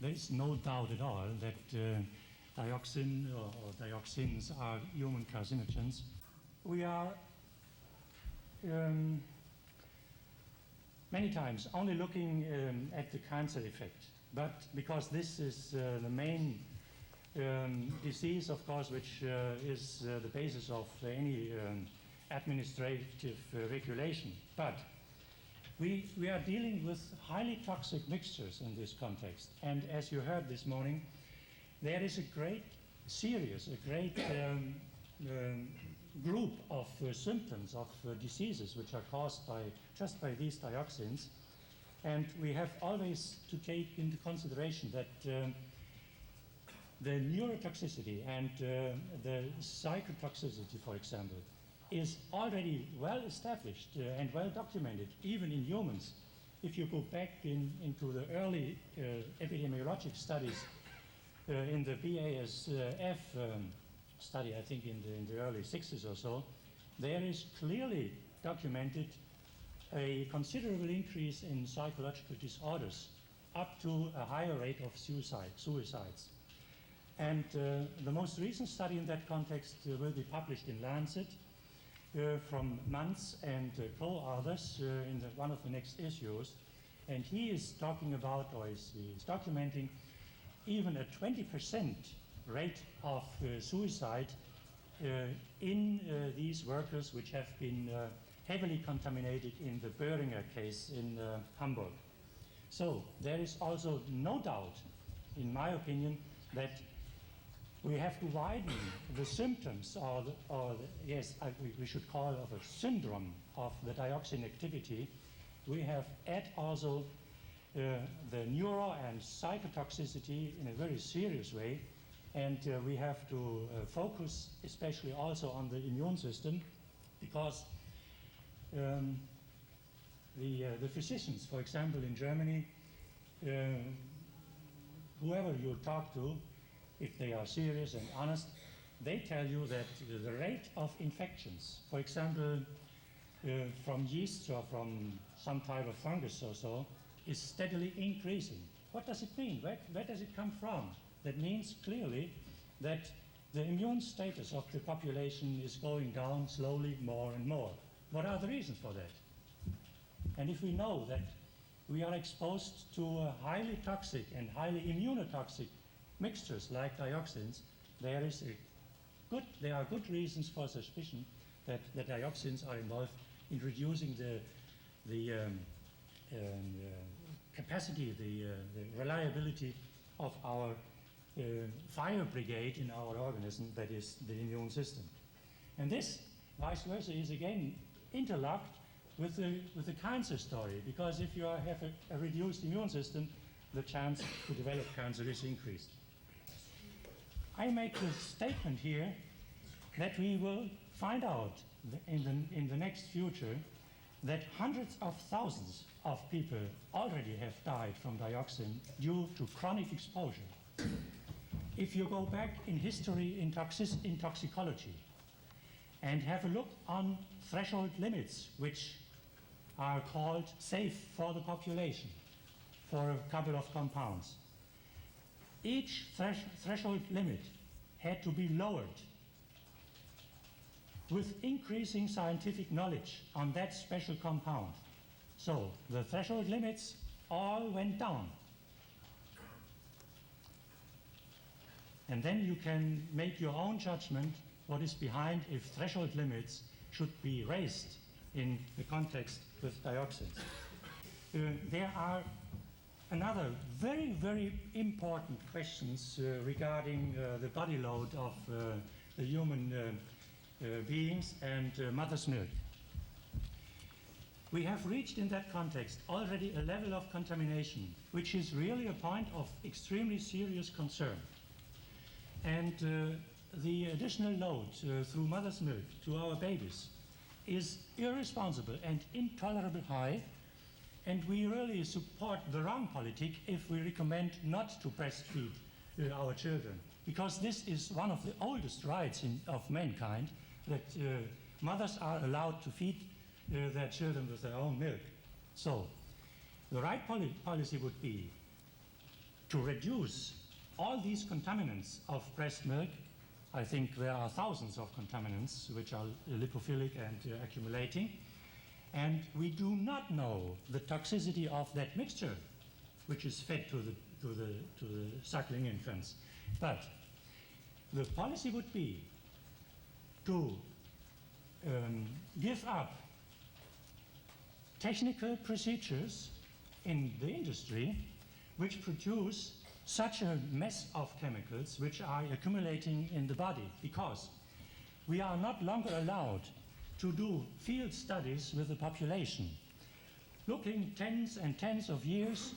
There is no doubt at all that dioxin or dioxins are human carcinogens. We are many times only looking at the cancer effect, but because this is the main disease, of course, which is the basis of any administrative regulation. But we are dealing with highly toxic mixtures in this context. And as you heard this morning, there is a great series, a great group of symptoms of diseases which are caused just by these dioxins. And we have always to take into consideration that the neurotoxicity and the psychotoxicity, for example, is already well established and well documented, even in humans. If you go back into the early epidemiologic studies in the BASF study, I think in the early 60s or so, there is clearly documented a considerable increase in psychological disorders, up to a higher rate of suicides. And the most recent study in that context will be published in Lancet from Mans and co-authors in one of the next issues. And he is talking about, or is documenting, even a 20% rate of suicide in these workers which have been heavily contaminated in the Boehringer case in Hamburg. So there is also no doubt, in my opinion, that we have to widen the symptoms, we should call it a syndrome of the dioxin activity. We have add also the neuro and psychotoxicity in a very serious way, and we have to focus especially also on the immune system, because the physicians, for example, in Germany, whoever you talk to, if they are serious and honest, they tell you that the rate of infections, for example, from yeast or from some type of fungus or so, is steadily increasing. What does it mean? Where does it come from? That means clearly that the immune status of the population is going down slowly more and more. What are the reasons for that? And if we know that we are exposed to highly toxic and highly immunotoxic mixtures like dioxins, there are good reasons for suspicion that the dioxins are involved in reducing the capacity, the reliability of our fire brigade in our organism, that is the immune system. And this, vice versa, is again interlocked with the cancer story, because if you have a reduced immune system, the chance to develop cancer is increased. I make the statement here that we will find out in the next future that hundreds of thousands of people already have died from dioxin due to chronic exposure. If you go back in history in toxicology and have a look on threshold limits, which are called safe for the population for a couple of compounds, each threshold limit had to be lowered with increasing scientific knowledge on that special compound. So the threshold limits all went down. And then you can make your own judgment what is behind if threshold limits should be raised in the context with dioxins. There are another very, very important questions regarding the body load of the human beings and mother's milk. We have reached in that context already a level of contamination which is really a point of extremely serious concern. And the additional load through mother's milk to our babies is irresponsible and intolerably high. And we really support the wrong politic if we recommend not to breastfeed our children, because this is one of the oldest rights of mankind, that mothers are allowed to feed their children with their own milk. So the right policy would be to reduce all these contaminants of breast milk. I think there are thousands of contaminants which are lipophilic and accumulating. And we do not know the toxicity of that mixture, which is fed to the suckling infants. But the policy would be to give up technical procedures in the industry which produce such a mess of chemicals which are accumulating in the body, because we are not longer allowed to do field studies with the population, looking tens and tens of years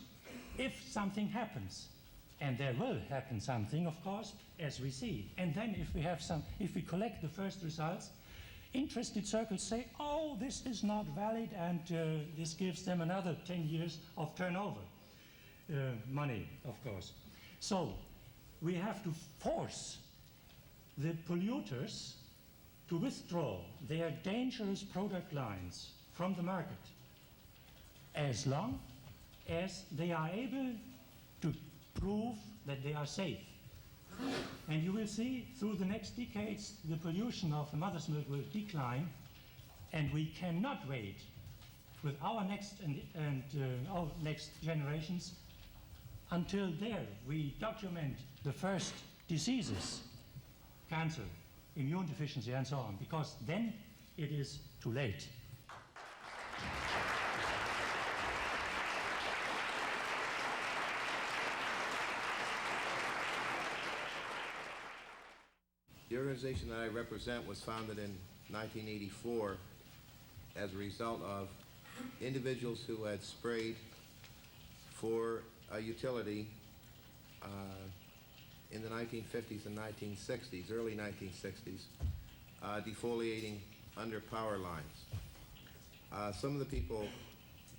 if something happens. And there will happen something, of course, as we see. And then if we collect the first results, interested circles say, oh, this is not valid, and this gives them another 10 years of turnover money, of course. So we have to force the polluters to withdraw their dangerous product lines from the market as long as they are able to prove that they are safe. And you will see through the next decades the pollution of the mother's milk will decline, and we cannot wait with our next our next generations until there we document the first diseases, cancer, immune deficiency, and so on, because then it is too late. The organization that I represent was founded in 1984 as a result of individuals who had sprayed for a utility in the 1950s and 1960s, early 1960s, defoliating under power lines. Some of the people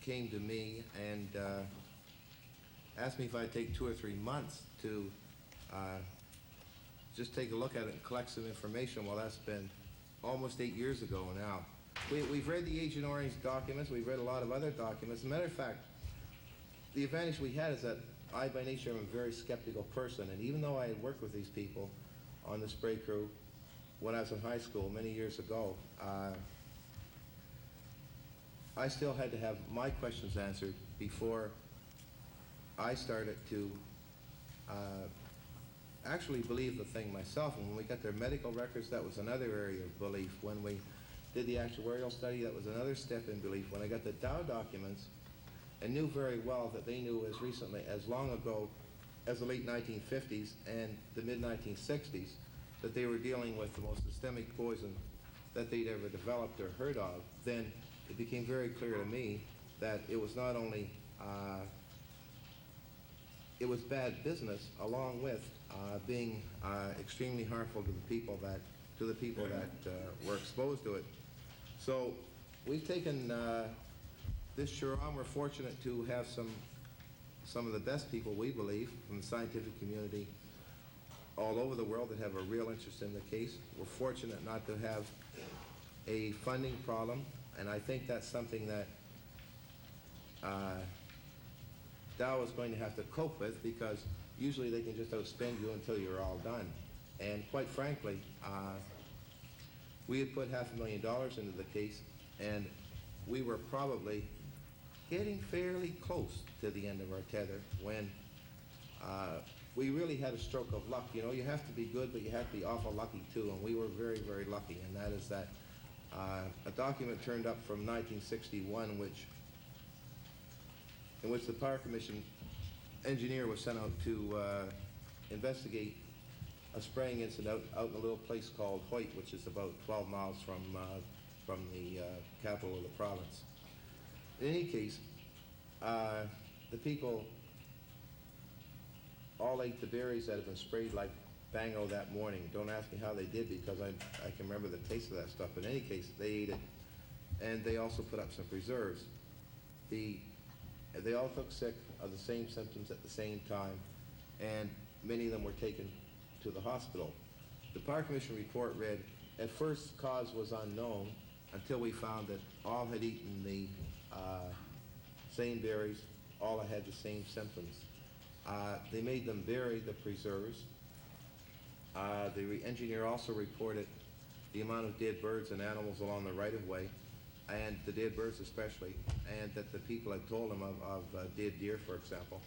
came to me and asked me if I'd take 2 or 3 months to just take a look at it and collect some information. Well, that's been almost 8 years ago now. We've read the Agent Orange documents, we've read a lot of other documents. As a matter of fact, the advantage we had is that I, by nature, am a very skeptical person, and even though I had worked with these people on the spray crew when I was in high school many years ago, I still had to have my questions answered before I started to actually believe the thing myself. And when we got their medical records, that was another area of belief. When we did the actuarial study, that was another step in belief. When I got the Dow documents, and knew very well that they knew as recently, as long ago as the late 1950s and the mid-1960s, that they were dealing with the most systemic poison that they'd ever developed or heard of, then it became very clear to me that it was not only, it was bad business, along with being extremely harmful to the people that were exposed to it. So we've taken this sure on. We're fortunate to have some of the best people, we believe, from the scientific community all over the world that have a real interest in the case. We're fortunate not to have a funding problem, and I think that's something that Dow is going to have to cope with, because usually they can just outspend you until you're all done. And quite frankly, we had put $500,000 into the case, and we were probably getting fairly close to the end of our tether when we really had a stroke of luck. You know, you have to be good, but you have to be awful lucky too, and we were very, very lucky, and that is that a document turned up from 1961 in which the Power Commission engineer was sent out to investigate a spraying incident out in a little place called Hoyt, which is about 12 miles from the capital of the province. In any case, the people all ate the berries that had been sprayed like bango that morning. Don't ask me how they did, because I can remember the taste of that stuff. But in any case, they ate it, and they also put up some preserves. They all took sick of the same symptoms at the same time, and many of them were taken to the hospital. The Power Commission report read, at first cause was unknown until we found that all had eaten the same berries, all had the same symptoms. They made them bury the preserves. The engineer also reported the amount of dead birds and animals along the right-of-way, and the dead birds especially, and that the people had told him of dead deer, for example.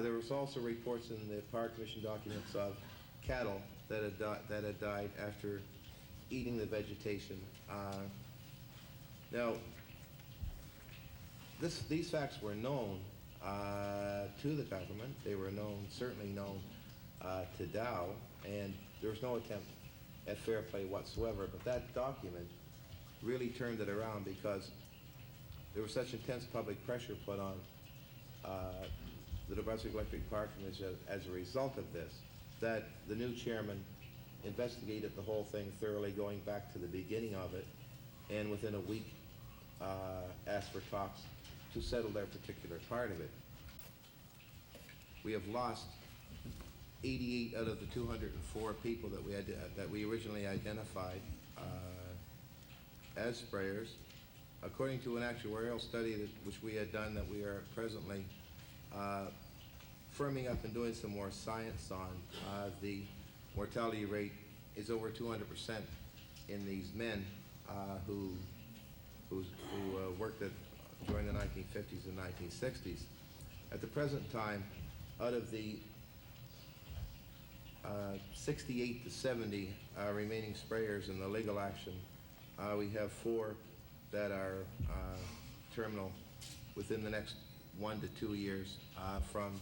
There was also reports in the Park Commission documents of cattle that had died after eating the vegetation. Now, these facts were known to the government. They were certainly known to Dow, and there was no attempt at fair play whatsoever. But that document really turned it around because there was such intense public pressure put on the New Brunswick Electric Park Commission as a result of this, that the new chairman investigated the whole thing thoroughly, going back to the beginning of it, and within a week asked for talks to settle their particular part of it. We have lost 88 out of the 204 people that we originally identified as sprayers. According to an actuarial study which we had done, that we are presently firming up and doing some more science on, the mortality rate is over 200% in these men who worked during the 1950s and 1960s. At the present time, out of the 68 to 70 remaining sprayers in the legal action, we have 4 that are terminal within the next 1 to 2 years from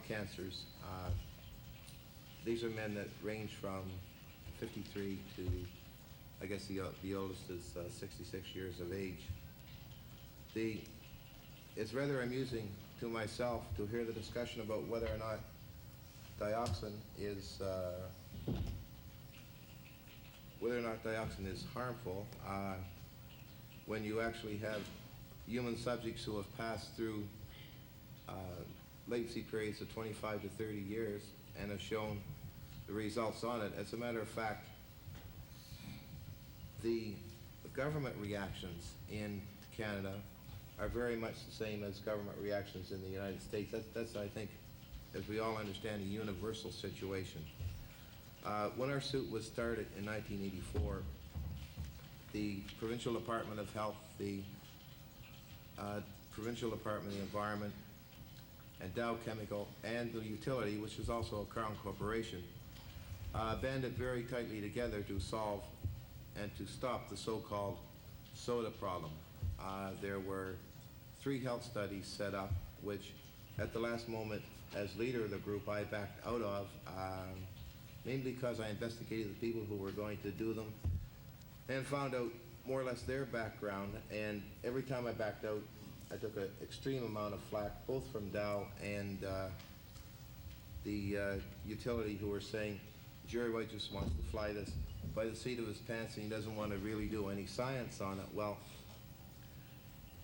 cancers. These are men that range from 53 to, I guess the oldest is 66 years of age. It's rather amusing to myself to hear the discussion about whether or not dioxin is harmful when you actually have human subjects who have passed through latency periods of 25 to 30 years and have shown the results on it. As a matter of fact, the government reactions in Canada are very much the same as government reactions in the United States. That's I think, as we all understand, a universal situation. When our suit was started in 1984, the Provincial Department of Health, the Provincial Department of the Environment, and Dow Chemical, and the utility, which is also a Crown corporation, banded very tightly together to solve and to stop the so-called soda problem. There were 3 health studies set up, which at the last moment, as leader of the group, I backed out of, mainly because I investigated the people who were going to do them and found out more or less their background, and every time I backed out, I took an extreme amount of flack, both from Dow and the utility, who were saying, Jerry White just wants to fly this by the seat of his pants and he doesn't want to really do any science on it. Well,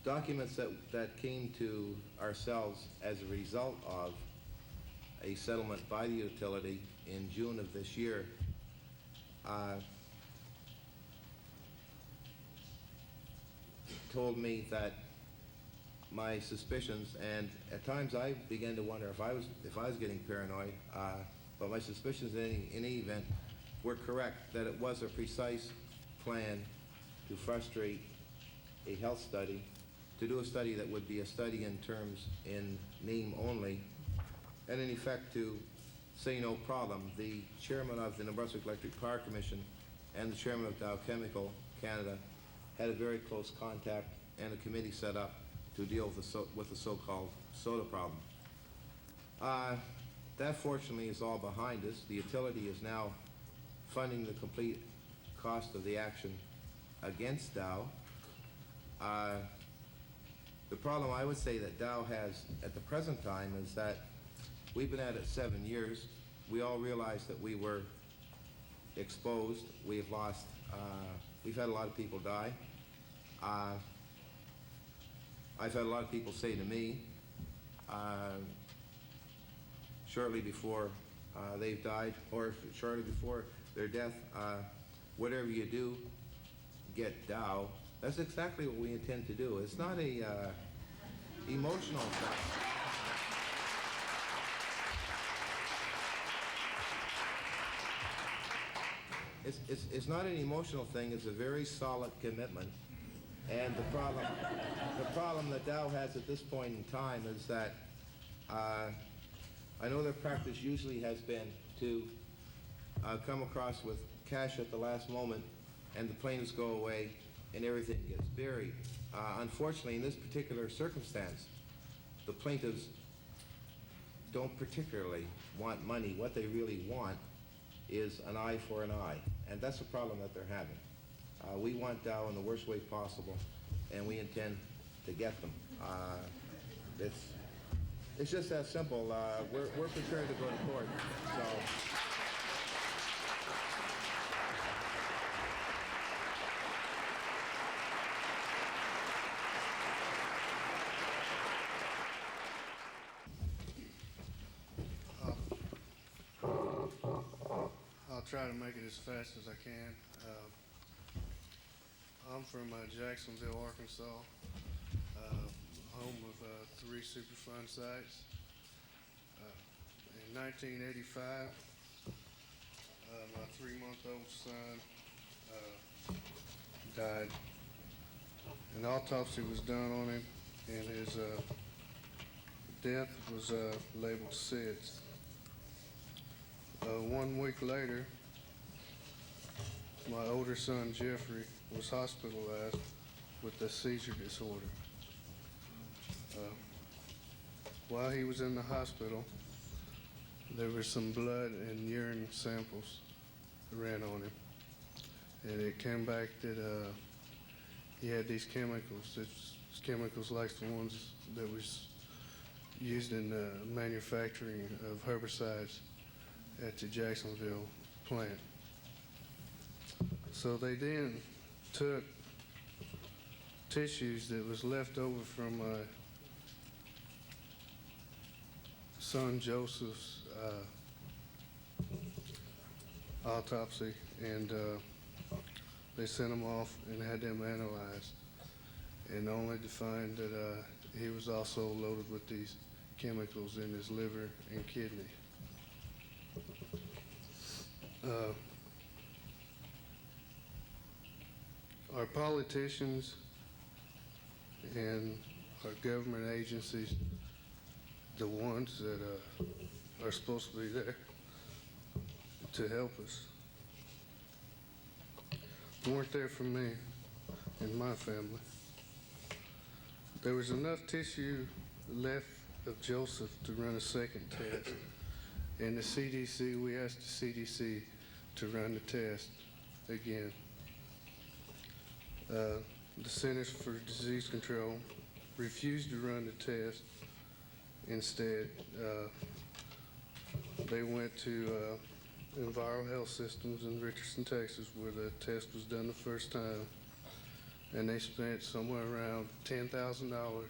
documents that came to ourselves as a result of a settlement by the utility in June of this year told me that my suspicions, and at times I began to wonder if I was getting paranoid, but my suspicions in any event were correct, that it was a precise plan to frustrate a health study, to do a study that would be a study in name only, and in effect to say no problem. The chairman of the New Brunswick Electric Power Commission and the chairman of Dow Chemical Canada had a very close contact and a committee set up to deal with the so-called soda problem. That fortunately is all behind us. The utility is now funding the complete cost of the action against Dow. The problem I would say that Dow has at the present time is that we've been at it 7 years. We all realized that we were exposed. We've lost, we've had a lot of people die. I've had a lot of people say to me, shortly before they've died, or shortly before their death, whatever you do, get Dow. That's exactly what we intend to do. It's not a emotional thing. It's not an emotional thing. It's a very solid commitment. And the problem that Dow has at this point in time is that I know their practice usually has been to come across with cash at the last moment, and the plaintiffs go away, and everything gets buried. Unfortunately, in this particular circumstance, the plaintiffs don't particularly want money. What they really want is an eye for an eye, and that's the problem that they're having. We want Dow in the worst way possible, and we intend to get them. It's just that simple. We're prepared to go to court. So. I'll try to make it as fast as I can. I'm from Jacksonville, Arkansas, home of 3 Superfund sites. In 1985, my 3-month-old son died. An autopsy was done on him, and his death was labeled SIDS. 1 week later, my older son, Jeffrey, was hospitalized with a seizure disorder. While he was in the hospital, there was some blood and urine samples ran on him. And it came back that he had these chemicals. It's chemicals like the ones that was used in the manufacturing of herbicides at the Jacksonville plant. So they then took tissues that was left over from my son Joseph's autopsy, and they sent them off and had them analyzed, and only to find that he was also loaded with these chemicals in his liver and kidney. Our politicians and our government agencies, the ones that are supposed to be there to help us, weren't there for me and my family. There was enough tissue left of Joseph to run a second test. And the CDC, we asked the CDC to run the test again. The Centers for Disease Control refused to run the test. Instead, they went to Enviro Health Systems in Richardson, Texas, where the test was done the first time. And they spent somewhere around $10,000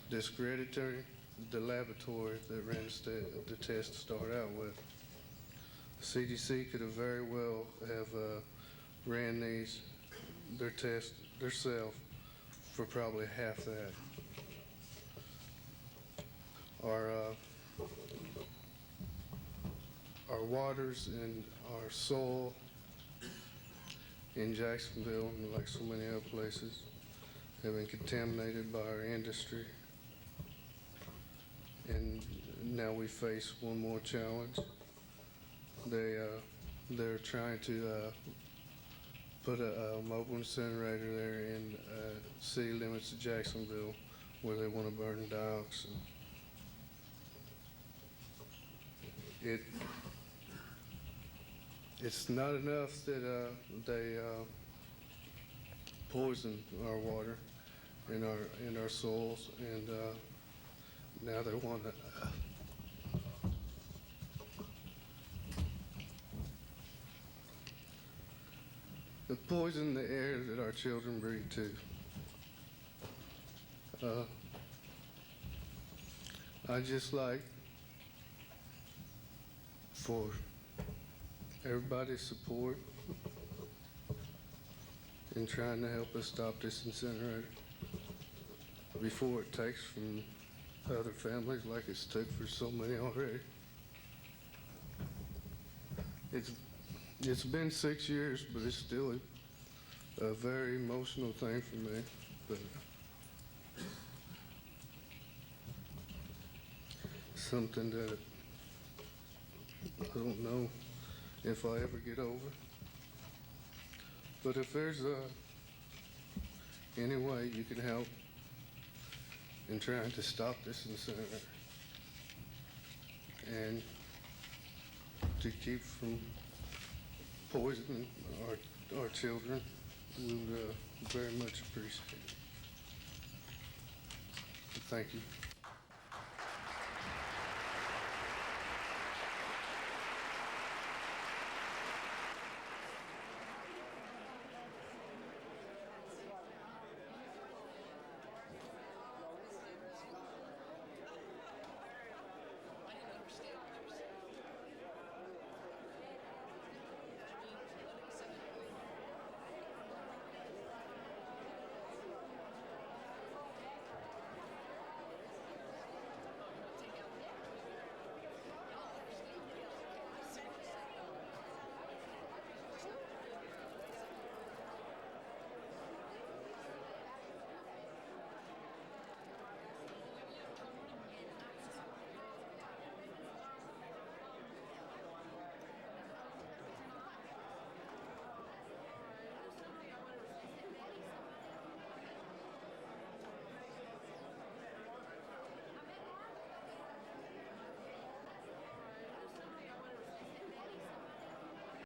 discrediting the laboratory that ran the test to start out with. The CDC could have very well have ran their test themselves for probably half that. Our waters and our soil in Jacksonville, and like so many other places, have been contaminated by our industry. And now we face one more challenge. They're trying to put a mobile incinerator there in city limits of Jacksonville, where they want to burn dioxin. It's not enough that they poison our water and our soils, and now they want to poison the air that our children breathe too. I just like for everybody's support in trying to help us stop this incinerator before it takes from other families like it's took for so many already. It's been 6 years, but it's still a very emotional thing for me. But something that I don't know if I ever get over. But if there's any way you can help in trying to stop this incinerator and to keep from poisoning our children, we would very much appreciate it. Thank you.